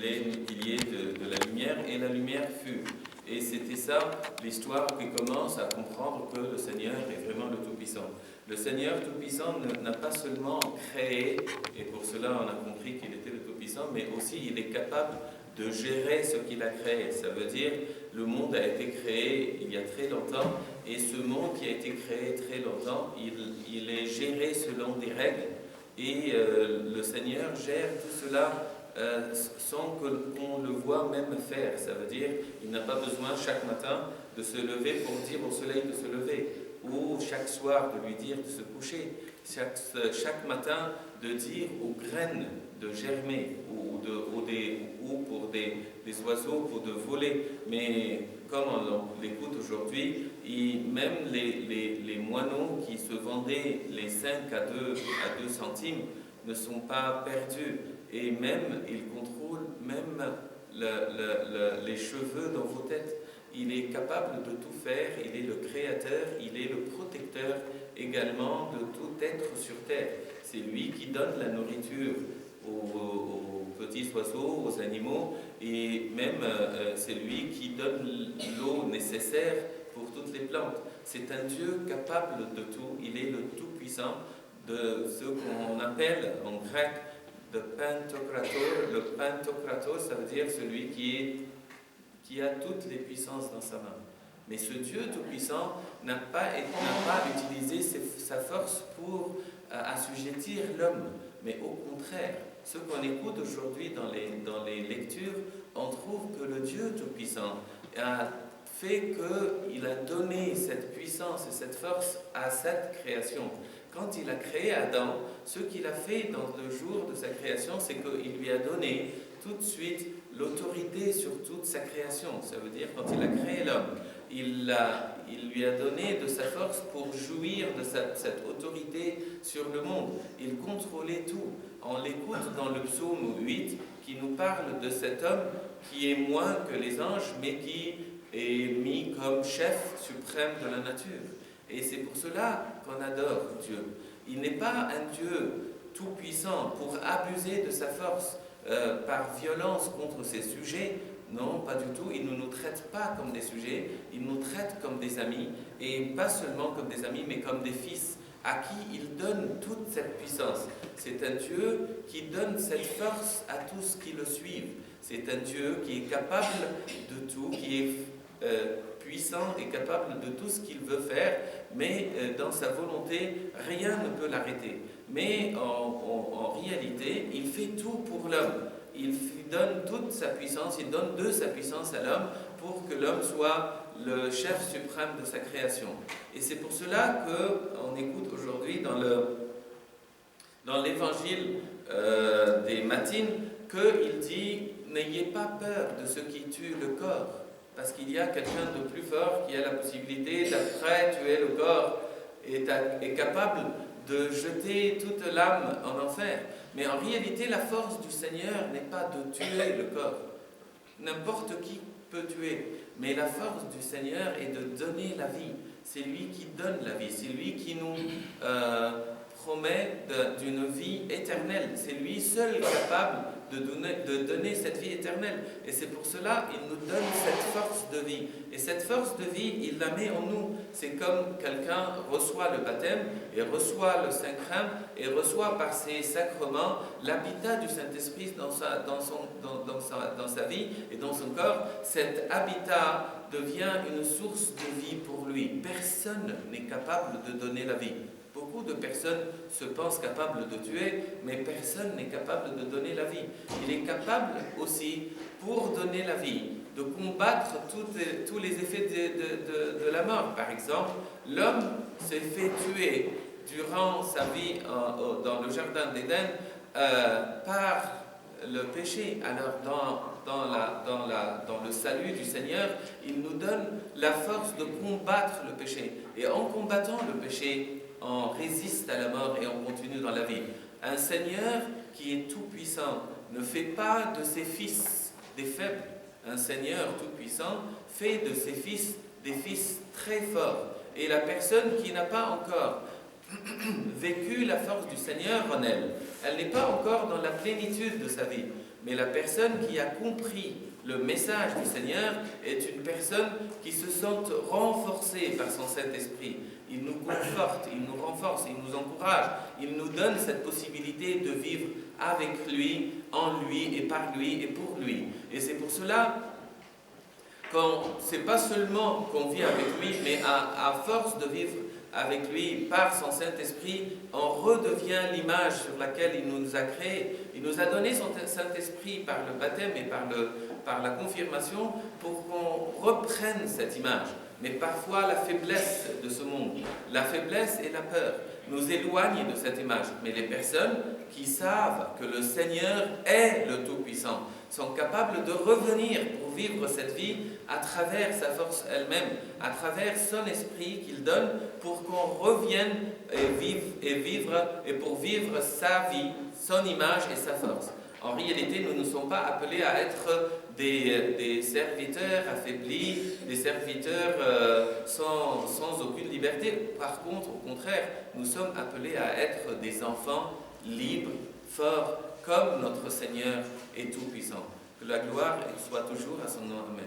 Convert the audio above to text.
y ait de la lumière, et la lumière fut. Et c'était ça l'histoire qui commence à comprendre que le Seigneur est vraiment le Tout-Puissant. Le Seigneur Tout-Puissant n'a pas seulement créé, et pour cela on a compris qu'il était le Tout-Puissant, mais aussi il est capable de gérer ce qu'il a créé. Ça veut dire, le monde a été créé il y a très longtemps, et ce monde qui a été créé très longtemps, il est géré selon des règles, et le Seigneur gère tout cela sans qu'on le voit même faire. Ça veut dire, il n'a pas besoin chaque matin de se lever pour dire au soleil de se lever, ou chaque soir de lui dire de se coucher, chaque matin de dire aux graines de germer, ou pour des oiseaux pour de voler. Mais comme on l'écoute aujourd'hui, même les moineaux qui se vendaient les 5 à 2 centimes ne sont pas perdus. Et même, il contrôle même les cheveux dans vos têtes. Il est capable de tout faire, il est le créateur, il est le protecteur également de tout être sur terre. C'est lui qui donne la nourriture aux petits oiseaux, aux animaux, et même c'est lui qui donne l'eau nécessaire pour toutes les plantes. C'est un Dieu capable de tout, il est le Tout-Puissant, de ce qu'on appelle en grec le Pantocrator. Le Pantocrator, ça veut dire celui qui a toutes les puissances dans sa main. Mais ce Dieu Tout-Puissant n'a pas utilisé sa force pour assujettir l'homme, mais au contraire, ce qu'on écoute aujourd'hui dans les lectures, on trouve que le Dieu Tout-Puissant a fait qu'il a donné cette puissance et cette force à cette création. Quand il a créé Adam, ce qu'il a fait dans le jour de sa création, c'est qu'il lui a donné tout de suite l'autorité sur toute sa création. Ça veut dire, quand il a créé l'homme, il lui a donné de sa force pour jouir de cette autorité sur le monde. Il contrôlait tout. On l'écoute dans le psaume 8, qui nous parle de cet homme qui est moins que les anges, mais qui est mis comme chef suprême de la nature. Et c'est pour cela qu'on adore Dieu. Il n'est pas un Dieu tout-puissant pour abuser de sa force par violence contre ses sujets. Non, pas du tout. Il ne nous traite pas comme des sujets, il nous traite comme des amis, et pas seulement comme des amis, mais comme des fils à qui il donne toute cette puissance. C'est un Dieu qui donne cette force à tous qui le suivent. C'est un Dieu qui est capable de tout, qui est puissant et capable de tout ce qu'il veut faire, mais dans sa volonté, rien ne peut l'arrêter. Mais en réalité, il fait tout pour l'homme. Il donne toute sa puissance, il donne de sa puissance à l'homme pour que l'homme soit le chef suprême de sa création. Et c'est pour cela qu'on écoute aujourd'hui dans l'évangile des matines qu'il dit « N'ayez pas peur de ce qui tue le corps ». Parce qu'il y a quelqu'un de plus fort qui a la possibilité d'après tuer le corps et est capable de jeter toute l'âme en enfer. Mais en réalité, la force du Seigneur n'est pas de tuer le corps. N'importe qui peut tuer. Mais la force du Seigneur est de donner la vie. C'est lui qui donne la vie. C'est lui qui nous promet d'une vie éternelle. C'est lui seul capable de donner cette vie éternelle. Et c'est pour cela qu'il nous donne cette force de vie. Et cette force de vie, il la met en nous. C'est comme quelqu'un reçoit le baptême et reçoit le Saint-Crème et reçoit par ses sacrements l'habitat du Saint-Esprit dans sa vie et dans son corps. Cet habitat devient une source de vie pour lui. Personne n'est capable de donner la vie. Beaucoup de personnes se pensent capables de tuer, mais personne n'est capable de donner la vie. Il est capable aussi, pour donner la vie, de combattre tous les effets de la mort. Par exemple, l'homme s'est fait tuer durant sa vie dans le jardin d'Éden par le péché. Alors dans le salut du Seigneur, il nous donne la force de combattre le péché. Et en combattant le péché, on résiste à la mort et on continue dans la vie. Un Seigneur qui est tout-puissant ne fait pas de ses fils des faibles. Un Seigneur tout-puissant fait de ses fils des fils très forts. Et la personne qui n'a pas encore vécu la force du Seigneur en elle, elle n'est pas encore dans la plénitude de sa vie. Mais la personne qui a compris le message du Seigneur est une personne qui se sent renforcée par son Saint-Esprit. Il nous conforte, il nous renforce, il nous encourage, il nous donne cette possibilité de vivre avec lui, en lui et par lui et pour lui. Et c'est pour cela c'est pas seulement qu'on vit avec lui, mais à force de vivre avec lui par son Saint-Esprit, on redevient l'image sur laquelle il nous a créés. Il nous a donné son Saint-Esprit par le baptême et par la confirmation pour qu'on reprenne cette image. Mais parfois la faiblesse de ce monde, la faiblesse et la peur nous éloignent de cette image. Mais les personnes qui savent que le Seigneur est le Tout-Puissant sont capables de revenir pour vivre cette vie à travers sa force elle-même, à travers son esprit qu'il donne pour qu'on revienne et pour vivre sa vie, son image et sa force. En réalité, nous ne sommes pas appelés à être des serviteurs affaiblis, des serviteurs sans aucune liberté. Par contre, au contraire, nous sommes appelés à être des enfants libres, forts, comme notre Seigneur est tout-puissant. Que la gloire soit toujours à son nom. Amen.